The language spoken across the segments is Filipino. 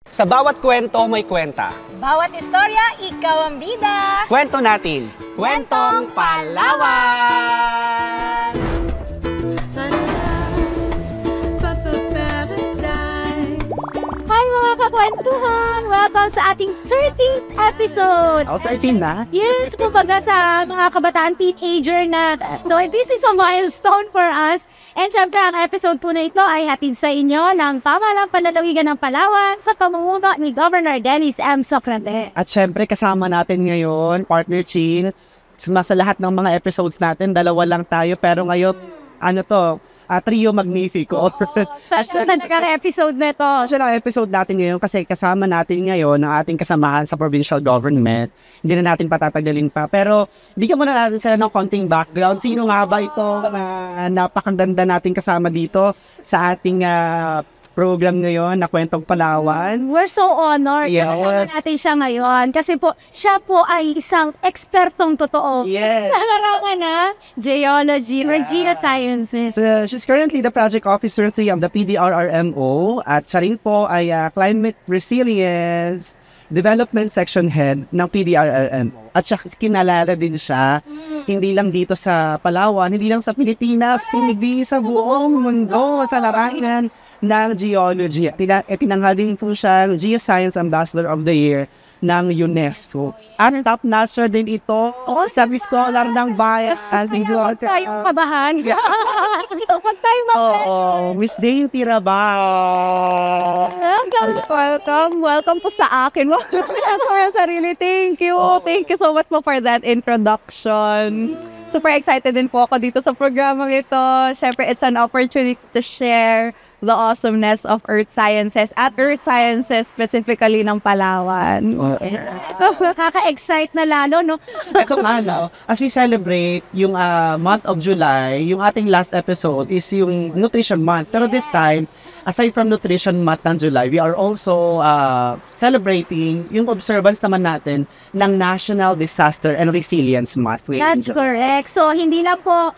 Sa bawat kwento may kwenta. Bawat istorya, ikaw ang bida. Kwento natin. Kwentong Palawan! Hi mga kakwentuhan! Welcome sa ating 13th episode! Oh, 13 na? Yes, kumbaga sa mga kabataan teenager na. So this is a milestone for us. And syempre, ang episode po na ito ay hatid sa inyo ng Pamahalang Panlalawigan ng Palawan sa pamumuno ni Governor Dennis M. Socrates. At syempre, kasama natin ngayon, Partner Chin. Sa lahat ng mga episodes natin, dalawa lang tayo. Pero ngayon, trio magnifico. Special na episode na ito. Special ang episode natin ngayon kasi kasama natin ngayon ang ating kasamahan sa provincial government. Hindi na natin patatagalin pa. Pero bigyan muna natin sila ng konting background. Sino nga ba ito na napakaganda natin kasama dito sa ating program ngayon na Kwentong Palawan? We're so honored na kasama natin siya ngayon. Kasi po, siya po ay isang ekspertong totoo sa larangan na geology or geosciences. So, she's currently the project officer 3 of the PDRRMO at siya rin po ay Climate Resilience Development Section Head ng PDRRMO. At siya, kinalala din siya, hindi lang dito sa Palawan, hindi lang sa Pilipinas, hindi sa buong mundo, sa larangan ng geology. Tinanghal din po siya Geoscience Ambassador of the Year ng UNESCO. At top-notcher din ito sa Scholar ng Bayan. Huwag tayong kabahan. Huwag tayong ma-pressure. Miss Dainty Rabao. Welcome po sa akin. Welcome sa sarili. Thank you. Thank you so much po for that introduction. Super excited din po ako dito sa programang ito. Siyempre, it's an opportunity to share the awesomeness of Earth Sciences at Earth Sciences specifically ng Palawan. So, kaka-excite na lalo, no? Ito nga, no? As we celebrate yung month of July, yung ating last episode is yung Nutrition Month. Pero this time, aside from Nutrition Month ng July, we are also celebrating yung observance naman natin ng National Disaster and Resilience Month. That's correct. So, hindi lang po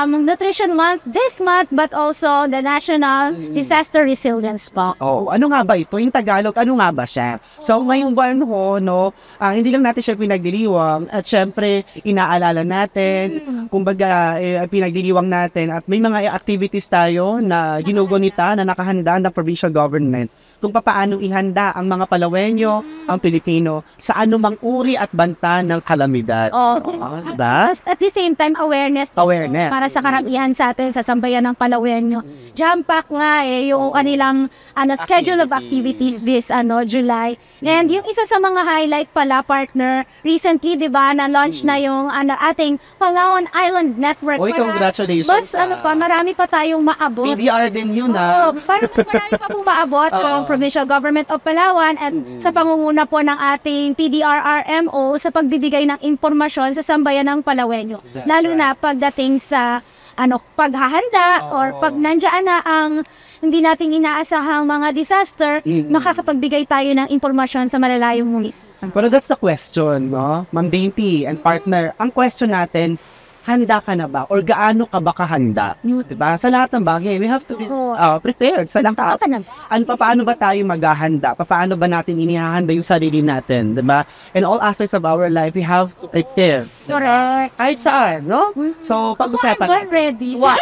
Nutrition Month this month, but also the National Disaster Resilience po. Oh, ano nga ba ito? Yung Tagalog, ano nga ba siya? So, ngayong buwan ho, no, hindi lang natin siya pinagdiriwang at syempre, inaalala natin, kumbaga, pinagdiriwang natin at may mga activities tayo na ginugunita, na nakahanda ng provincial government kung paano ihanda ang mga Palawenyo, ang Pilipino, sa anumang uri at banta ng kalamidad. Diba? At the same time, awareness. Para sa karamihan sa atin, sa sambayan ng Palawenyo. Jam-pack nga yung kanilang schedule of activities this July. And yung isa sa mga highlight pala, partner, recently, di ba, na-launch na yung ating Palawan Island Network. Oy, congratulations. Mas marami pa tayong maabot. PDR din yun, Parang marami pa pong maabot ng Provincial Government of Palawan at sa pangunguna po ng ating PDRRMO sa pagbibigay ng impormasyon sa sambayan ng Palawenyo. Lalo na pagdating sa paghahanda or pag nandiyan na ang hindi natin inaasahang mga disaster, makakapagbigay tayo ng impormasyon sa malalayong munisipyo. Pero that's the question, no? Ma'am Dainty and partner, ang question natin, handa ka na ba? Or gaano ka ba kahanda? Diba? Sa lahat ng bagay, we have to be prepared. Sa lahat. Paano ba tayo maghahanda? Paano ba natin inihahanda yung sarili natin? Diba? In all aspects of our life, we have to prepare. Correct. Kahit saan, no? So, pag-usapan. I'm ready. What?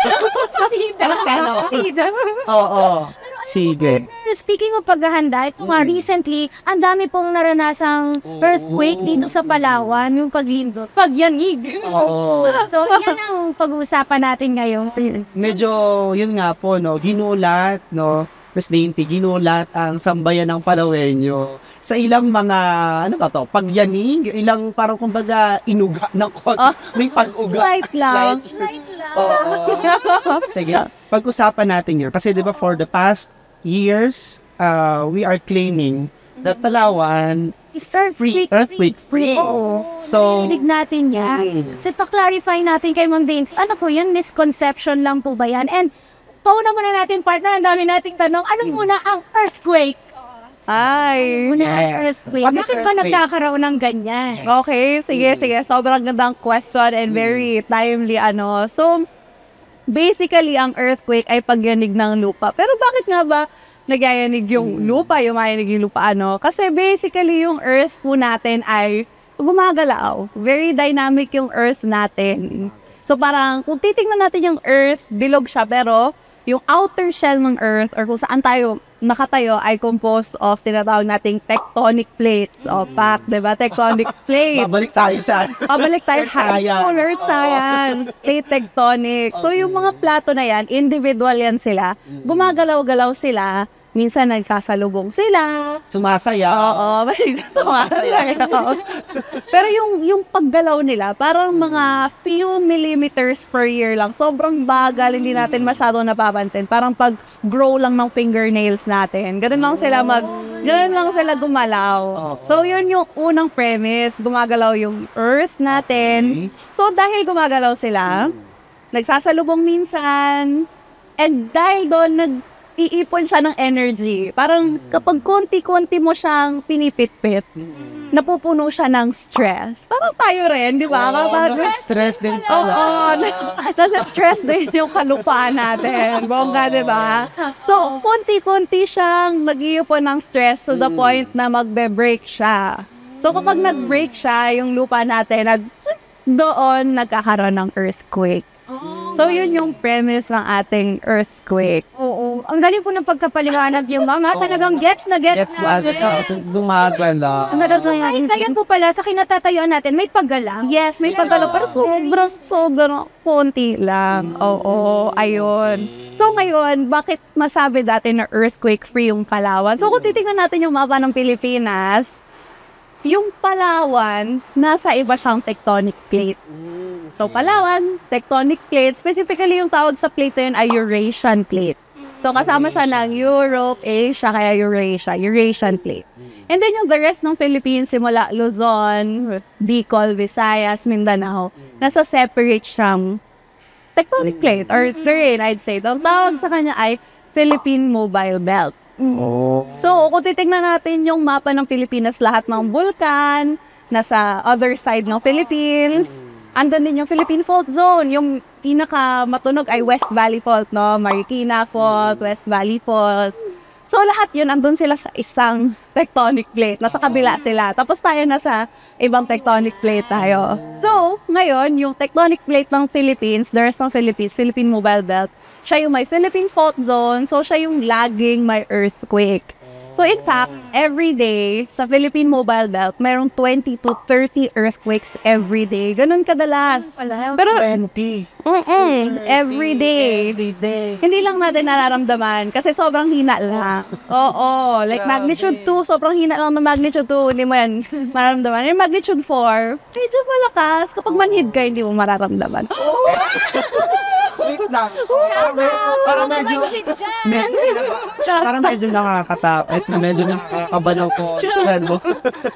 Oo. Sige. Speaking of paghahanda, ito nga recently, ang dami pong naranasang earthquake dito sa Palawan, yung paglindot, pagyanig. So, yan ang pag-uusapan natin ngayon. Medyo, yun nga po, no, ginulat, no, Miss Dainty, ginulat ang sambayan ng Palawenyo sa ilang mga, pagyanig, ilang parang kumbaga inuga ng may pag-uga. Slight lang. Sige, pag-usapan natin yun. Kasi diba for the past years, we are claiming that Palawan is earthquake free. So, hilig natin yan. So, pa-clarify natin kay Ma'am Dainty, ano po yun? Misconception lang po ba yan? And, pauna muna natin, partner, ang dami nating tanong, ano muna ang earthquake? Earthquake. Bakit ka nagkakaroon ng ganyan? Okay, sige. Sobrang gandang question and very timely, So, basically, ang earthquake ay pagyanig ng lupa. Pero bakit nga ba nagyayanig yung lupa, yumayanig yung lupa, ano. Kasi basically, yung earth po natin ay gumagalaw. Very dynamic yung earth natin. So parang, kung titingnan natin yung earth, bilog siya, pero yung outer shell ng earth, or kung saan tayo nakatayo, ay composed of tinatawag nating tectonic plates. O, pak, diba? Tectonic plates. Babalik tayo sa Pabalik tayo Earth high school, science. earth science, plate tectonic. So, yung mga plato na yan, individual yan sila. Gumagalaw-galaw sila. Minsan nagsasalubong sila. sumasaya. Oo, sumasaya. Pero yung paggalaw nila, parang mga few millimeters per year lang. Sobrang bagal, hindi natin masyado napapansin. Parang pag-grow lang ng fingernails natin. Ganun lang sila gumalaw. So, yun yung unang premise. Gumagalaw yung earth natin. So, dahil gumagalaw sila, nagsasalubong minsan, and dahil doon, iipon siya ng energy. Parang kapag konti-konti mo siyang pinipit-pit, napupuno siya ng stress. Parang tayo rin, di ba? Stress din Oo, pala. nasa-stress din yung kalupaan natin. Bongga, di ba? So, konti-konti siyang nag-iipon ng stress to the point na magbe-break siya. So, kapag nag-break siya, yung lupa natin, doon nagkakaroon ng earthquake. So, yun yung premise ng ating earthquake. Oo. Ang galing po ng pagkapaliwanag yung mga talagang gets na Gumagala. Ang ganda sa ngayon po pala, sa kinatatayuan natin, may paggalaw. Yes, may paggalaw, pero sobrang konti lang. Oo, ayun. So ngayon, bakit masabi dati na earthquake-free yung Palawan? So kung titingnan natin yung mapa ng Pilipinas, yung Palawan, nasa iba siyang tectonic plate. So Palawan, tectonic plate, specifically yung tawag sa plate na yun ay Eurasian plate. So kasama siya ng Europe, Asia, kaya Eurasian plate. And then yung the rest ng Philippines, simula Luzon, Bicol, Visayas, Mindanao, nasa separate siyang tectonic plate or terrain, I'd say. Ang tawag sa kanya ay Philippine Mobile Belt. So, kung titignan natin yung mapa ng Pilipinas, lahat ng vulkan, nasa other side ng Philippines, andun din yung Philippine Fault Zone. Yung pinaka-matunog ay West Valley Fault, no? Marikina Fault, West Valley Fault. So, lahat yun, andun sila sa isang tectonic plate. Nasa kabila sila. Tapos tayo nasa ibang tectonic plate tayo. So, ngayon, yung tectonic plate ng Philippines, the rest ng Philippines, Philippine Mobile Belt, siya yung may Philippine Fault Zone. So, siya yung laging may earthquake. So, in fact, every day sa Philippine Mobile Belt, mayroong 20 to 30 earthquakes every day. Ganun kadalas. Pero, 20. every day. Hindi lang natin nararamdaman kasi sobrang hina lang. Oo, like magnitude 2, sobrang hina lang ng magnitude 2, hindi mo yan mararamdaman. Yung magnitude 4, medyo malakas. Kapag manhid ka, hindi mo mararamdaman. Wait lang. Parang medyo nakakatakot. Medyo nakakabanaw ko.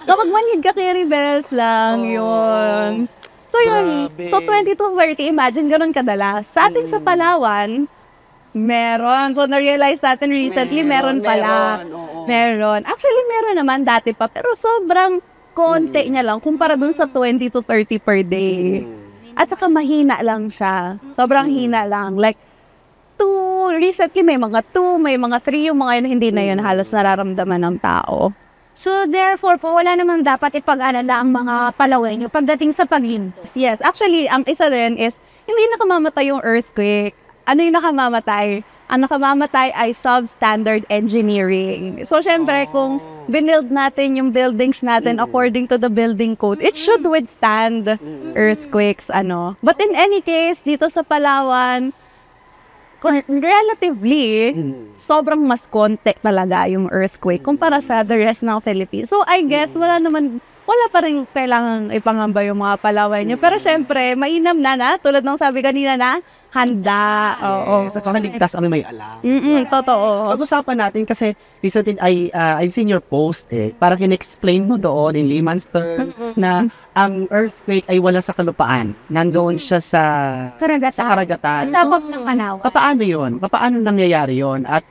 Kapag manhid ka, carry bells lang yun. So yun, Grabe. so 20 to 30, imagine ganun kadalas. Sa ating sa Palawan, meron. So na-realize natin recently, meron pala. Meron. Actually, meron naman dati pa, pero sobrang konti niya lang kumpara dun sa 20 to 30 per day. At saka mahina lang siya. Sobrang hina lang. Like, recently may mga 2, may mga 3, yung mga yun, hindi na yun halos nararamdaman ng tao. So, therefore po, wala namang dapat ipag-alala ang mga Palawenyo pagdating sa paglindos. Yes, actually, ang isa din is, hindi nakamamatay yung earthquake. Ano yung nakamamatay? Ang nakamamatay ay substandard engineering. So, syempre, kung binuild natin yung buildings natin according to the building code, it should withstand earthquakes, ano. But in any case, dito sa Palawan, relatively, sobrang mas konti talaga yung earthquake kumpara sa the rest ng Philippines. So, I guess, wala pa rin kailangan ipangamba yung mga Palawenyo. Pero syempre, mainam na, tulad ng sabi kanina na, handa. Oo. Sa ligtas ang may alam. Totoo. Pag-usapan natin kasi recently I've seen your post parang in-explain mo doon in layman's term na ang earthquake ay wala sa kalupaan. Nandoon siya sa karagatan. Sa bab ng Palawan. Paano yun? Paano nangyayari yun? At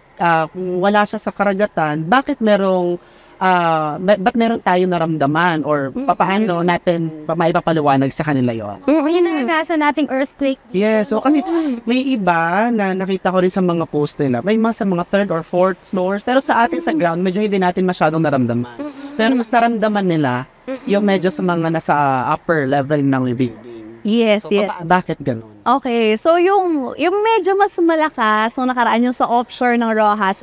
kung wala siya sa karagatan, bakit merong ba't meron tayo naramdaman or paano natin maipapaliwanag sa kanila yon? Yun ang nasa nating earthquake. Yes, so kasi may iba na nakita ko rin sa mga post nila, may mga sa mga 3rd or 4th floors, pero sa atin sa ground, medyo hindi natin masyadong naramdaman. Pero mas naramdaman nila yung medyo sa mga nasa upper level ng building. Yes, So, yes. bakit ganun? Okay, so yung medyo mas malakas, nung nakaraan yung sa offshore ng Rojas,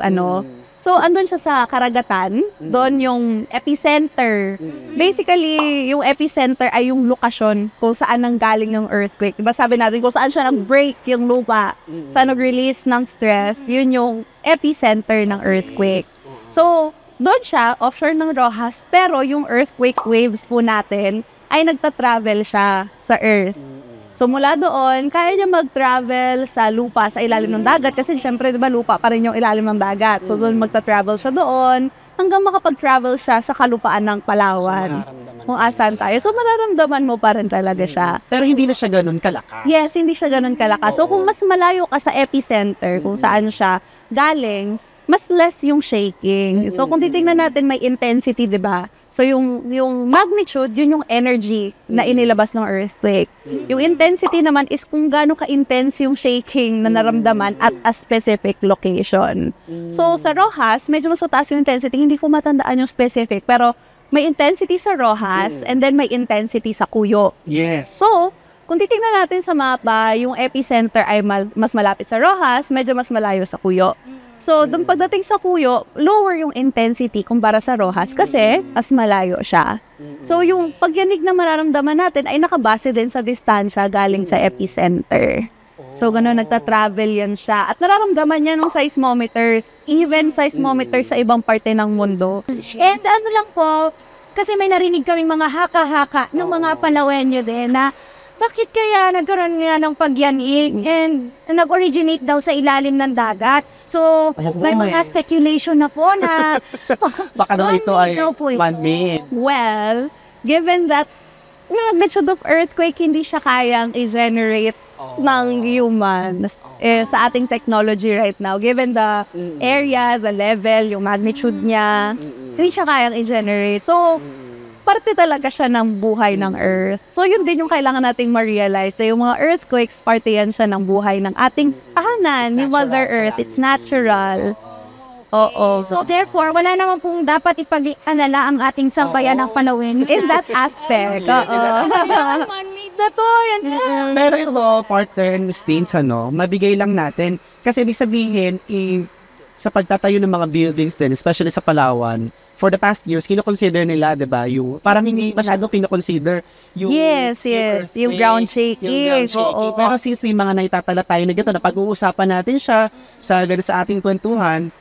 so andun siya sa karagatan, doon yung epicenter. Basically, yung epicenter ay yung lokasyon kung saan nanggaling yung earthquake. Diba sabi natin, kung saan siya nag-break yung lupa, saan nag-release ng stress, yun yung epicenter ng earthquake. So, doon siya, offshore ng Rojas, pero yung earthquake waves po natin, ay nagta-travel siya sa Earth. So mula doon, kaya niya mag-travel sa lupa, sa ilalim ng dagat kasi syempre 'di ba lupa pa rin yung ilalim ng dagat. So doon magta-travel siya doon hanggang makapag-travel siya sa kalupaan ng Palawan. Kung asan tayo. So mararamdaman mo pa rin talaga siya. Pero hindi na siya ganun kalakas. Yes, hindi siya ganun kalakas. So kung mas malayo ka sa epicenter, kung saan siya galing, mas less yung shaking. So kung titingnan natin may intensity, 'di ba? So yung magnitude, yun yung energy na inilabas ng earthquake. Yung intensity naman is kung gaano ka-intense yung shaking na naramdaman at a specific location. So sa Rojas, medyo mas mataas yung intensity, hindi ko matandaan yung specific, pero may intensity sa Rojas and then may intensity sa Cuyo. Yes. So, kung titingnan natin sa mapa, yung epicenter ay mas malapit sa Rojas, medyo mas malayo sa Cuyo. So, doon pagdating sa Cuyo, lower yung intensity kumpara sa Rojas kasi mas malayo siya. So, yung pagyanig na mararamdaman natin ay nakabase din sa distansya galing sa epicenter. So, gano'n nagta-travel yan siya. At nararamdaman niya ng seismometers, even seismometers sa ibang parte ng mundo. And ano lang po, kasi may narinig kaming mga haka-haka ng mga Palawenyo din na bakit kaya nagkaroon nga ng pagyanig and nag-originate daw sa ilalim ng dagat. So, may mga speculation na po na Baka daw ito ay daw po ito. man-made. Well, given that magnitude of earthquake hindi siya kayang i-generate ng humans sa ating technology right now. Given the area, the level, yung magnitude niya, hindi siya kayang i-generate. So, parte talaga siya ng buhay ng Earth. So, yun din yung kailangan nating ma-realize na yung mga earthquakes, parte yan siya ng buhay ng ating tahanan, yung Mother Earth. It's natural. Oo. So therefore, wala naman pong dapat ipag-alala ang ating sambayan ng Palawenyo. In that aspect. Oo. Man-made na to. Yan na. Pero ito, partner and stains, mabigay lang natin. Kasi ibig sabihin, sa pagtatayo ng mga buildings din, especially sa Palawan, for the past years, kinoconsider nila, di ba, yung, parang hindi masyadong kinoconsider yung, Yes. Yung ground shaking. Yung ground shaking. Oo. Pero since may mga naitatala tayo na gito, na pag-uusapan natin siya sa ating kwentuhan,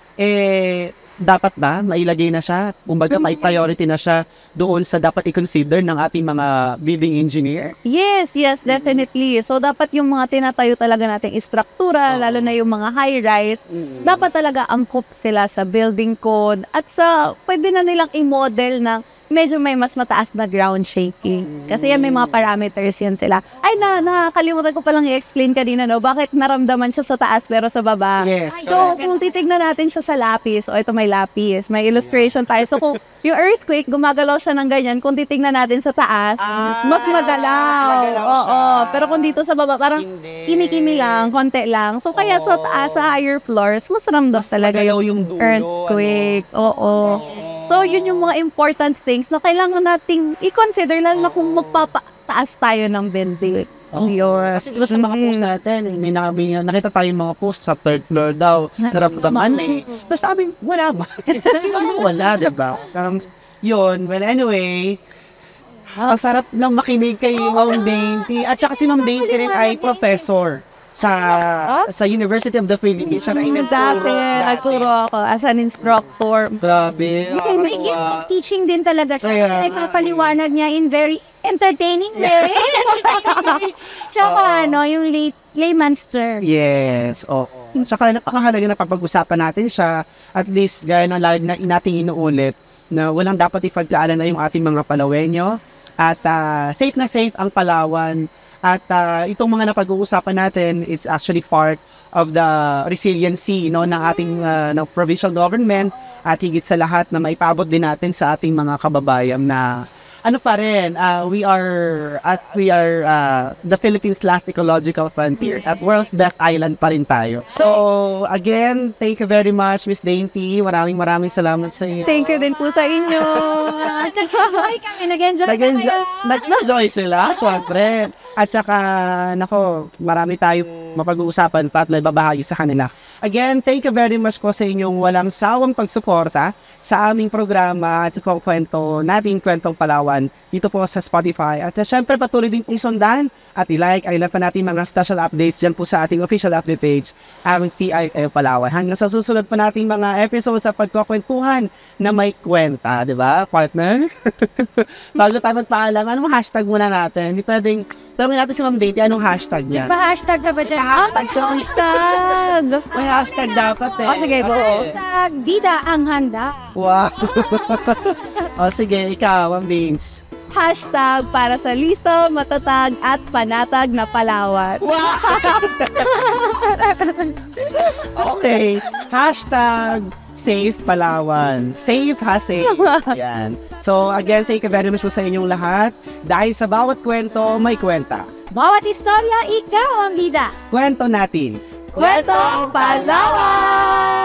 dapat ba mailagay na siya? Kumbaga, may priority na siya doon sa dapat i-consider ng ating mga building engineers? Yes, definitely. So, dapat yung mga tinatayo talaga nating istruktura, lalo na yung mga high-rise, dapat talaga angkop sila sa building code at pwede na nilang i-model na medyo may mas mataas na ground shaking. Kasi yan, may mga parameters yan sila. Ay, nakalimutan ko palang i-explain kanina, bakit naramdaman siya sa taas pero sa baba. Yes, So, kung titignan natin siya sa lapis, ito may lapis, may illustration tayo. So, kung yung earthquake, gumagalaw siya ng ganyan, kung titignan natin sa taas, mas magalaw. Oo. Pero kung dito sa baba, parang kimi-kimi lang, konti lang. So, kaya sa taas, sa higher floors, mas ramdam talaga magalaw yung dulo, earthquake. Oo. So, yun yung mga important things na kailangan nating i-consider, lalo na kung magpapataas tayo ng building. Kasi diba sa mga post natin, may nakita tayong mga post sa 3rd floor daw, naramdaman Pero sabi, wala ba? Wala, diba? Parang, yun. Well, anyway, sarap lang makinig kay Ma'am Dainty. At saka si Ma'am Dainty rin ay professor sa University of the Philippines. Siya ay Nagturo ako as an instructor. Grabe. May gift of teaching din talaga siya. Kaya Kasi nagpapaliwanag niya in very entertaining way. Tsaka yung layman's term. Yes, oo. Tsaka napakahalaga na papag-usapan natin siya, at least gaya ng lagi na nating inuulit, na walang dapat ipagkaalan na yung ating mga Palawenyo, At safe na safe ang Palawan. At itong mga napag-uusapan natin, it's actually part of the resiliency ng ating ng provincial government at higit sa lahat na maipaabot din natin sa ating mga kababayan na ano pa rin, we are the Philippines' last ecological frontier at world's best island pa rin tayo. So, again, thank you very much, Miss Dainty. Maraming salamat sa iyo. Thank you din po sa inyo. Nag-enjoy kami, nag-enjoy kami. Nag-enjoy sila, syempre. At saka, nako, marami tayong mapag-uusapan pa at may babahagi sa kanila. Again, thank you very much po sa inyong walang sawang pagsuporta sa aming programa at sa kwento nating Kwentong Palawan dito po sa Spotify. At syempre, patuloy din pong sundan at i-like, ay pa natin mga special updates dyan po sa ating official update page, aming TIFF Palawan. Hanggang sa susunod pa nating mga episodes sa pagkukwentuhan na may kwenta, di ba, partner? Bago tayo magpaalam, anong hashtag muna natin? Hindi pwedeng, tanongin natin si Ma'am Dainty, anong hashtag niya? Pa-hashtag ka ba dyan? Hashtag ka. Hashtag. May hashtag dapat eh. Oh, sige, go. Hashtag bida ang handa. Wow. O sige, ikaw, Ma'am Dainty. Hashtag para sa listo, matatag at panatag na Palawan. Okay. Hashtag Safe Palawan. Safe ha, safe. Yan. So, again, thank you very much po sa inyong lahat. Dahil sa bawat kwento, may kwenta. Bawat istorya, ikaw ang bida. Kwento natin. Kwentong Palawan!